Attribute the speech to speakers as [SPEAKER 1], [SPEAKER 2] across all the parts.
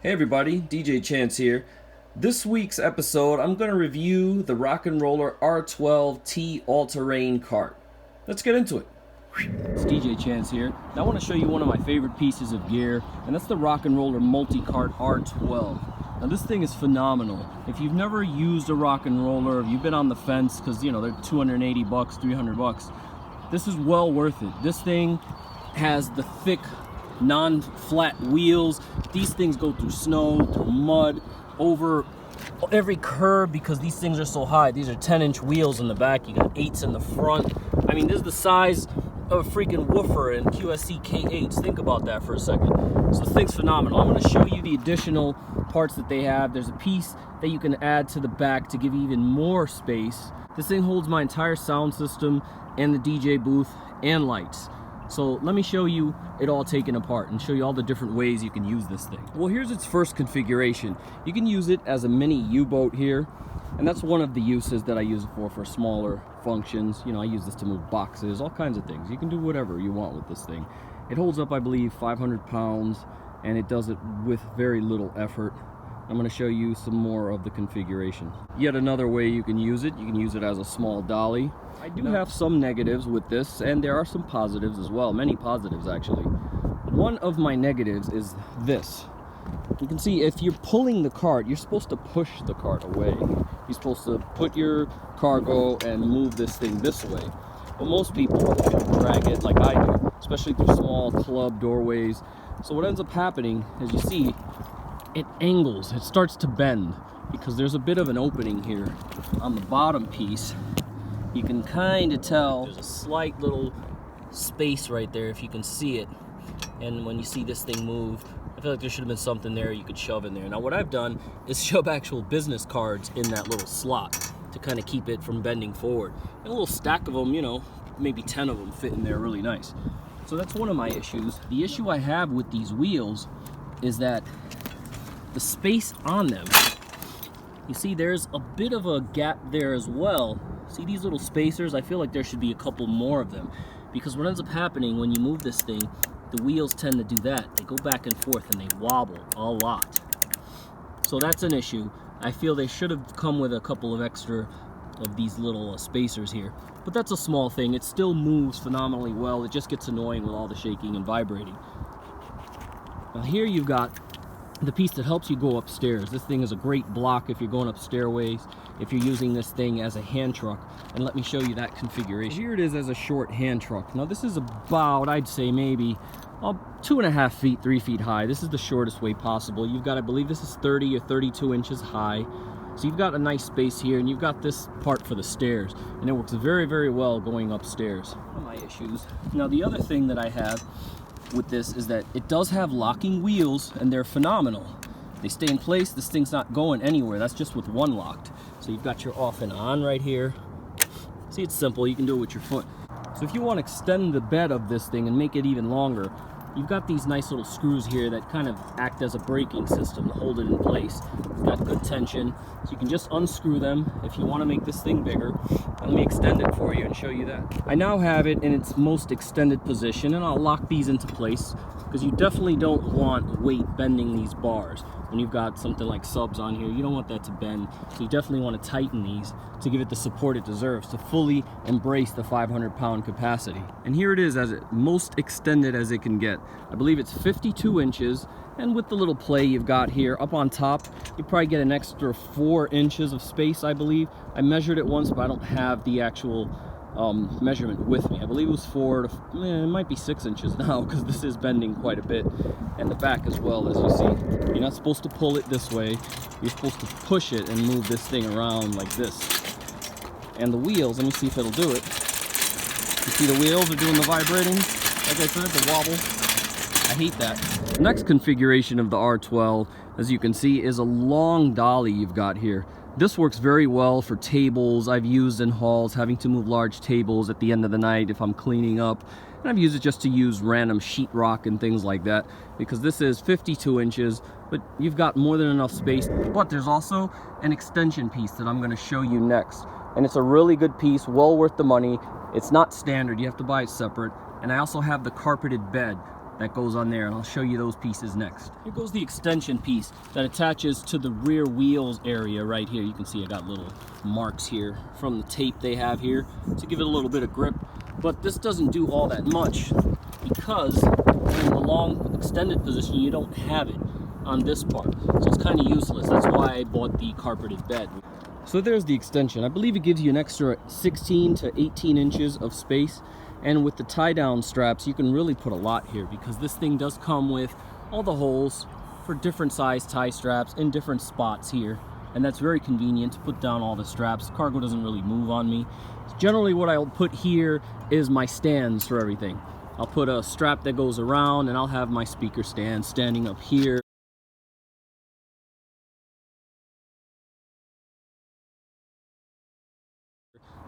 [SPEAKER 1] Hey everybody, DJ Chance here. This week's episode, I'm going to review the Rock and Roller R12t All Terrain Cart. Let's get into it. It's DJ Chance here. Now I want to show you one of my favorite pieces of gear, and that's the Rock and Roller Multi-Cart R12. Now this thing is phenomenal. If you've never used a Rock and Roller, if you've been on the fence, because you know they're $280, $300, this is well worth it. This thing has the thick non-flat wheels. These things go through snow, through mud, over every curb because these things are so high. These are 10-inch wheels in the back. You got 8s in the front. I mean, this is the size of a freaking woofer in QSC K8s. Think about that for a second. So this thing's phenomenal. I'm going to show you the additional parts that they have. There's a piece that you can add to the back to give you even more space. This thing holds my entire sound system and the DJ booth and lights. So let me show you it all taken apart and show you all the different ways you can use this thing. Well, here's its first configuration. You can use it as a mini U-boat here, and that's one of the uses that I use it for smaller functions. You know, I use this to move boxes, all kinds of things. You can do whatever you want with this thing. It holds up, I believe, 500 pounds, and it does it with very little effort. I'm going to show you some more of the configuration. Yet another way you can use it as a small dolly. I do have some negatives with this, and there are some positives as well, many positives actually. One of my negatives is this. You can see if you're pulling the cart, you're supposed to push the cart away. You're supposed to put your cargo and move this thing this way. But most people drag it like I do, especially through small club doorways. So what ends up happening, as you see, it angles, it starts to bend because there's a bit of an opening here on the bottom piece. You can kind of tell there's a slight little space right there if you can see it. And when you see this thing move, I feel like there should have been something there you could shove in there. Now what I've done is shove actual business cards in that little slot to kind of keep it from bending forward. And a little stack of them, you know, maybe 10 of them fit in there really nice. So that's one of my issues. The issue I have with these wheels is that the space on them, you see there's a bit of a gap there as well. See these little spacers? I feel like there should be a couple more of them, because what ends up happening when you move this thing, the wheels tend to do that. They go back and forth and they wobble a lot. So that's an issue. I feel they should have come with a couple of extra of these little spacers here, but that's a small thing. It still moves phenomenally well. It just gets annoying with all the shaking and vibrating. Now here you've got the piece that helps you go upstairs. This thing is a great block if you're going up stairways, if you're using this thing as a hand truck. And let me show you that configuration. Here it is as a short hand truck. Now this is about, I'd say maybe 2.5 feet, 3 feet high. This is the shortest way possible. You've got, I believe this is 30 or 32 inches high. So you've got a nice space here, and you've got this part for the stairs. And it works very, very well going upstairs. One of my issues. Now the other thing that I have with this is that it does have locking wheels, and they're phenomenal. They stay in place. This thing's not going anywhere. That's just with one locked. So you've got your off and on right here. See, it's simple. You can do it with your foot. So if you want to extend the bed of this thing and make it even longer, you've got these nice little screws here that kind of act as a braking system to hold it in place. It's got good tension, so you can just unscrew them if you want to make this thing bigger. Let me extend it for you and show you that. I now have it in its most extended position, and I'll lock these into place because you definitely don't want weight bending these bars. When you've got something like subs on here, you don't want that to bend, so you definitely want to tighten these to give it the support it deserves to fully embrace the 500-pound capacity. And here it is as it most extended as it can get. I believe it's 52 inches, and with the little play you've got here up on top, you probably get an extra 4 inches of space, I believe. I measured it once, but I don't have the actual measurement with me. I believe it was 4 to, it might be 6 inches now, because this is bending quite a bit. And the back as well, as you see. You're not supposed to pull it this way. You're supposed to push it and move this thing around like this. And the wheels, let me see if it'll do it. You see the wheels are doing the vibrating? Like I said, the wobble. I hate that. The next configuration of the R12, as you can see, is a long dolly you've got here. This works very well for tables. I've used in halls, having to move large tables at the end of the night if I'm cleaning up. And I've used it just to use random sheetrock and things like that, because this is 52 inches, but you've got more than enough space. But there's also an extension piece that I'm going to show you next. And it's a really good piece, well worth the money. It's not standard, you have to buy it separate. And I also have the carpeted bed. that goes on there, and I'll show you those pieces next. Here goes the extension piece that attaches to the rear wheels area right here. You can see I got little marks here from the tape they have here to give it a little bit of grip, but this doesn't do all that much because in the long extended position you don't have it on this part, so it's kind of useless. That's why I bought the carpeted bed. So there's the extension. I believe it gives you an extra 16 to 18 inches of space. And with the tie-down straps, you can really put a lot here because this thing does come with all the holes for different size tie straps in different spots here. And that's very convenient to put down all the straps. Cargo doesn't really move on me. Generally what I'll put here is my stands for everything. I'll put a strap that goes around, and I'll have my speaker stand standing up here.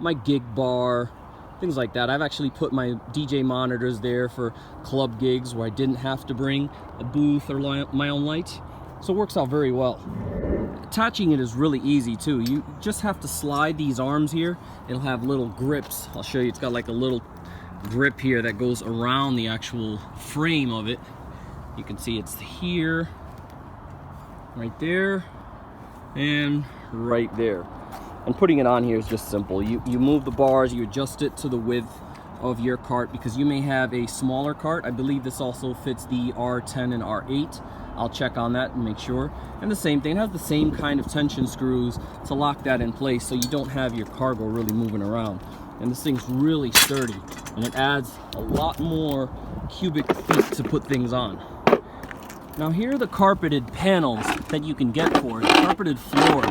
[SPEAKER 1] My gig bar, things like that. I've actually put my DJ monitors there for club gigs where I didn't have to bring a booth or my own lights. So it works out very well. Attaching it is really easy too. You just have to slide these arms here. It'll have little grips. I'll show you. It's got like a little grip here that goes around the actual frame of it. You can see it's here, right there, and right there. And putting it on here is just simple. You move the bars, you adjust it to the width of your cart because you may have a smaller cart. I believe this also fits the R10 and R8. I'll check on that and make sure. And the same thing, it has the same kind of tension screws to lock that in place so you don't have your cargo really moving around. And this thing's really sturdy, and it adds a lot more cubic feet to put things on. Now here are the carpeted panels that you can get for it, carpeted floor.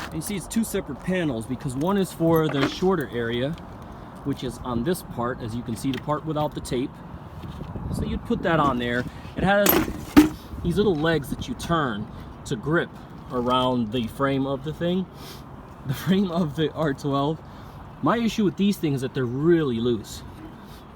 [SPEAKER 1] And you see it's two separate panels because one is for the shorter area, which is on this part, as you can see, the part without the tape. So you'd put that on there. It has these little legs that you turn to grip around the frame of the thing, the frame of the R12. My issue with these things is that they're really loose.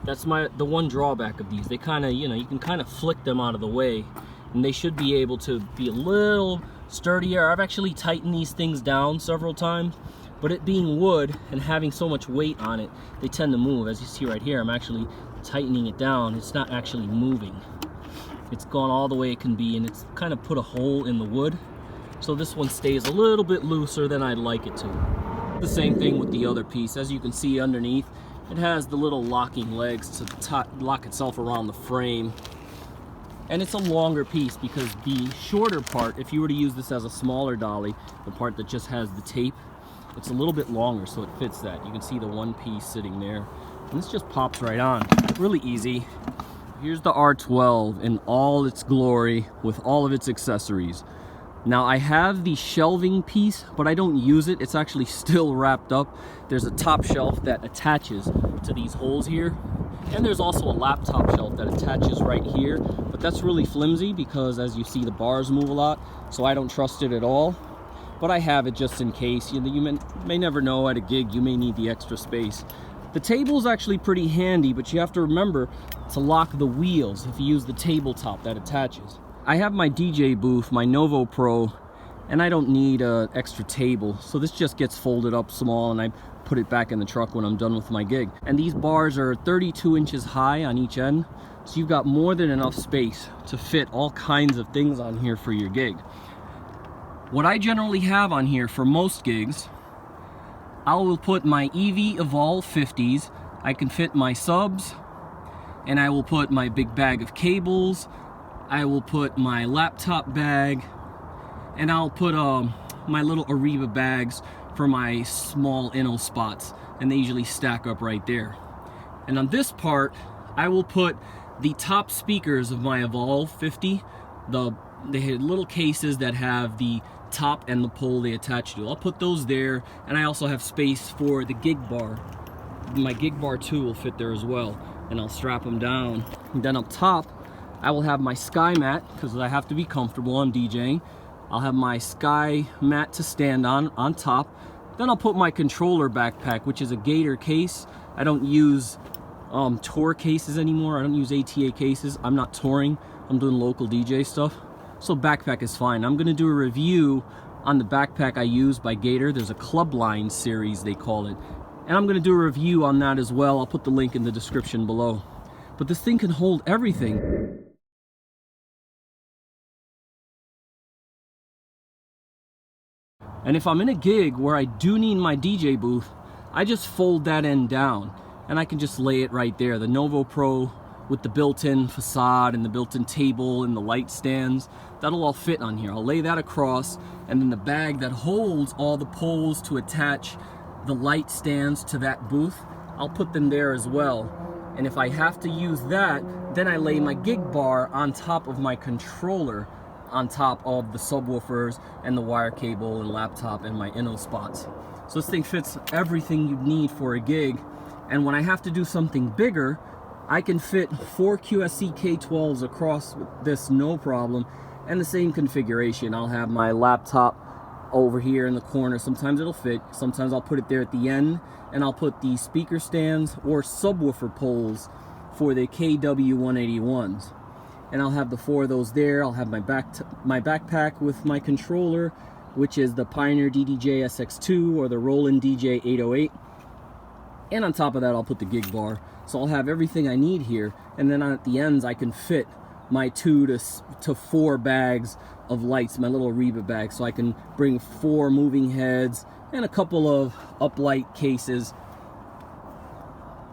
[SPEAKER 1] That's the one drawback of these. They kind of, you can kind of flick them out of the way, and they should be able to be a little sturdier. I've actually tightened these things down several times, but it being wood and having so much weight on it, they tend to move. As you see right here, I'm actually tightening it down. It's not actually moving. It's gone all the way it can be, and it's kind of put a hole in the wood. So this one stays a little bit looser than I'd like it to. The same thing with the other piece. As you can see underneath, it has the little locking legs to lock itself around the frame. And it's a longer piece because the shorter part, if you were to use this as a smaller dolly, the part that just has the tape, it's a little bit longer, so it fits that. You can see the one piece sitting there. And this just pops right on. Really easy. Here's the R12 in all its glory with all of its accessories. Now I have the shelving piece, but I don't use it. It's actually still wrapped up. There's a top shelf that attaches to these holes here. And there's also a laptop shelf that attaches right here. But that's really flimsy because, as you see, the bars move a lot. So I don't trust it at all. But I have it just in case. You may never know, at a gig you may need the extra space. The table's actually pretty handy, but you have to remember to lock the wheels if you use the tabletop that attaches. I have my DJ booth, my Novo Pro, and I don't need an extra table, so this just gets folded up small and I put it back in the truck when I'm done with my gig. And these bars are 32 inches high on each end, so you've got more than enough space to fit all kinds of things on here for your gig. What I generally have on here for most gigs, I will put my EV Evolve 50s, I can fit my subs, and I will put my big bag of cables, I will put my laptop bag, and I'll put my little Ariba bags for my small inno spots, and they usually stack up right there. And on this part, I will put the top speakers of my Evolve 50, the little cases that have the top and the pole they attach to. I'll put those there, and I also have space for the gig bar. My gig bar 2 will fit there as well, and I'll strap them down. And then up top, I will have my sky mat, because I have to be comfortable on DJing. I'll have my sky mat to stand on top. Then I'll put my controller backpack, which is a Gator case. I don't use tour cases anymore. I don't use ATA cases. I'm not touring. I'm doing local DJ stuff. So backpack is fine. I'm gonna do a review on the backpack I use by Gator. There's a club line series, they call it. And I'm gonna do a review on that as well. I'll put the link in the description below. but this thing can hold everything. And if I'm in a gig where I do need my DJ booth, I just fold that end down and I can just lay it right there. The Novo Pro with the built-in facade and the built-in table and the light stands, that'll all fit on here. I'll lay that across, and then the bag that holds all the poles to attach the light stands to that booth, I'll put them there as well. And if I have to use that, then I lay my gig bar on top of my controller, on top of the subwoofers and the wire cable and laptop and my Inno spots. So this thing fits everything you need for a gig. And when I have to do something bigger, I can fit 4 QSC K12s across this, no problem. And the same configuration. I'll have my laptop over here in the corner. Sometimes it'll fit, sometimes I'll put it there at the end, and I'll put the speaker stands or subwoofer poles for the KW181s. And I'll have the 4 of those there. I'll have my backpack with my controller, which is the Pioneer DDJ SX2 or the Roland DJ-808. And on top of that, I'll put the gig bar. So I'll have everything I need here. And then at the ends, I can fit my 2 to 4 bags of lights, my little Reba bag. So I can bring 4 moving heads and a couple of uplight cases.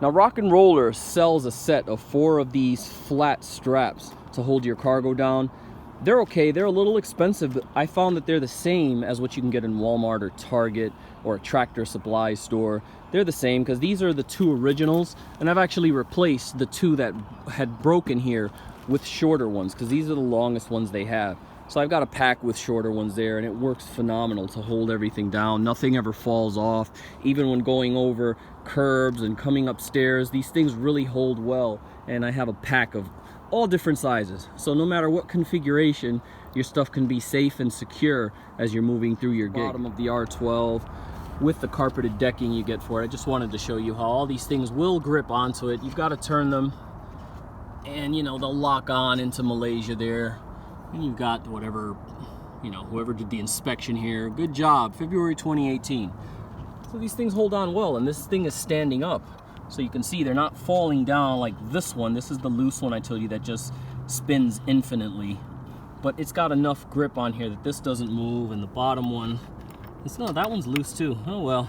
[SPEAKER 1] Now, Rock and Roller sells a set of 4 of these flat straps to hold your cargo down. They're okay, they're a little expensive, but I found that they're the same as what you can get in Walmart or Target or a Tractor Supply store. They're the same because these are the 2 originals, and I've actually replaced the 2 that had broken here with shorter ones because these are the longest ones they have. So I've got a pack with shorter ones there, and it works phenomenal to hold everything down. Nothing ever falls off. Even when going over curbs and coming upstairs, these things really hold well. And I have a pack of all different sizes. So no matter what configuration, your stuff can be safe and secure as you're moving through your gig. Bottom of the R12 with the carpeted decking you get for it. I just wanted to show you how all these things will grip onto it. You've got to turn them, and you know, they'll lock on into Malaysia there. And you've got whatever, you know, whoever did the inspection here. Good job, February 2018. So these things hold on well, and this thing is standing up. So you can see they're not falling down like this one. This is the loose one I told you that just spins infinitely. But it's got enough grip on here that this doesn't move, and the bottom one, no, that one's loose too. Oh well.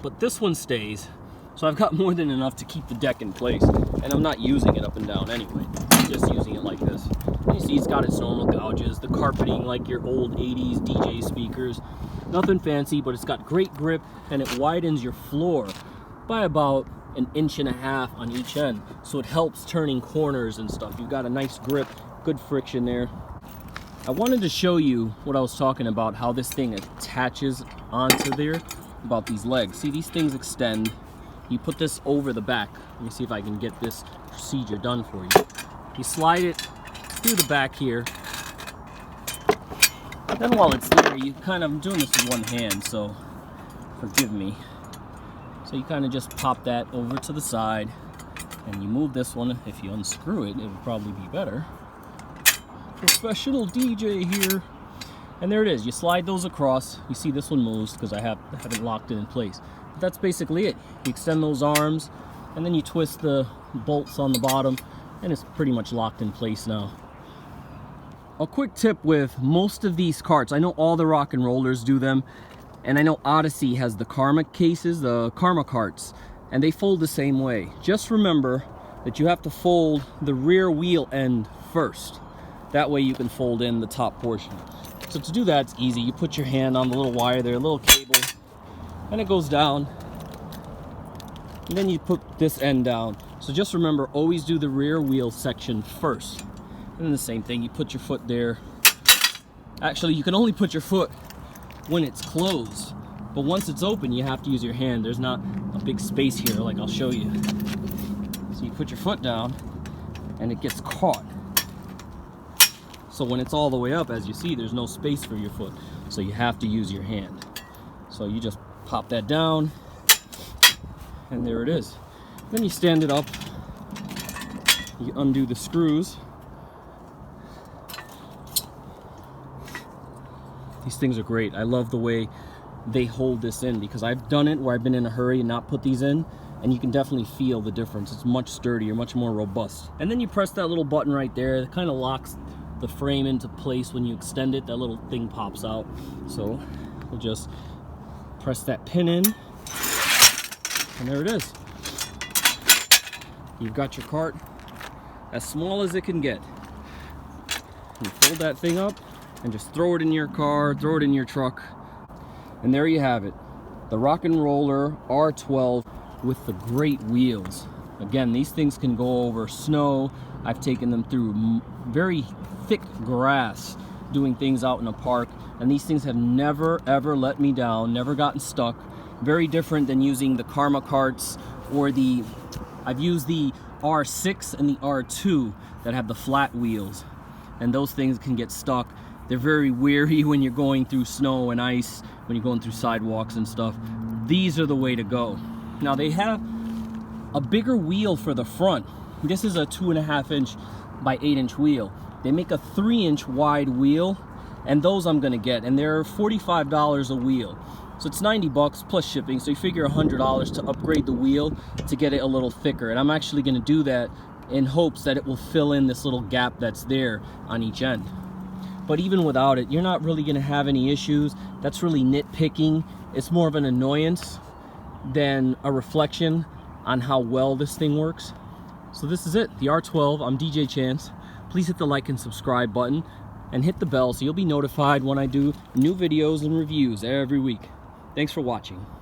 [SPEAKER 1] But this one stays. So I've got more than enough to keep the deck in place. And I'm not using it up and down anyway. I'm just using it like this. You see it's got its normal gouges, the carpeting like your old 80s DJ speakers. Nothing fancy, but it's got great grip, and it widens your floor by about 1.5 inches on each end. So it helps turning corners and stuff. You've got a nice grip, good friction there. I wanted to show you what I was talking about, how this thing attaches onto there, about these legs. See, these things extend. You put this over the back. Let me see if I can get this procedure done for you. You slide it through the back here. Then while it's there, you kind of, I'm doing this with one hand, so forgive me. So you kind of just pop that over to the side, and you move this one. If you unscrew it, it would probably be better. Professional DJ here. And there it is. You slide those across. You see this one moves because I haven't locked it in place. But that's basically it. You extend those arms, and then you twist the bolts on the bottom, and it's pretty much locked in place now. A quick tip with most of these carts, I know all the Rock and Rollers do them, and I know Odyssey has the Karma cases, the Karma carts, and they fold the same way. Just remember that you have to fold the rear wheel end first. That way you can fold in the top portion. So to do that, it's easy. You put your hand on the little wire there, a little cable, and it goes down. And then you put this end down. So just remember, always do the rear wheel section first. And then the same thing, you put your foot there. Actually, you can only put your foot when it's closed. But once it's open, you have to use your hand. There's not a big space here, like I'll show you. So you put your foot down, and it gets caught. So when it's all the way up, as you see, there's no space for your foot. So you have to use your hand. So you just pop that down, and there it is. Then you stand it up, you undo the screws. These things are great. I love the way they hold this in, because I've done it where I've been in a hurry and not put these in, and you can definitely feel the difference. It's much sturdier, much more robust. And then you press that little button right there. It kind of locks the frame into place. When you extend it, that little thing pops out. So we'll just press that pin in, and there it is. You've got your cart as small as it can get. You fold that thing up and just throw it in your car, throw it in your truck, and there you have it. The Rock and Roller R12 with the great wheels. Again, these things can go over snow. I've taken them through very thick grass doing things out in a park, and these things have never ever let me down, never gotten stuck. Very different than using the Karma carts or I've used the R6 and the R2 that have the flat wheels, and those things can get stuck. They're very weary when you're going through snow and ice, when you're going through sidewalks and stuff. These are the way to go. Now they have a bigger wheel for the front. This is a 2.5 inch by 8 inch wheel. They make a 3 inch wide wheel, and those I'm gonna get, and they're $45 a wheel. So it's 90 bucks plus shipping, so you figure $100 to upgrade the wheel to get it a little thicker. And I'm actually gonna do that in hopes that it will fill in this little gap that's there on each end. But even without it, you're not really gonna have any issues. That's really nitpicking. It's more of an annoyance than a reflection on how well this thing works. So this is it, the R12. I'm DJ Chance. Please hit the like and subscribe button and hit the bell so you'll be notified when I do new videos and reviews every week. Thanks for watching.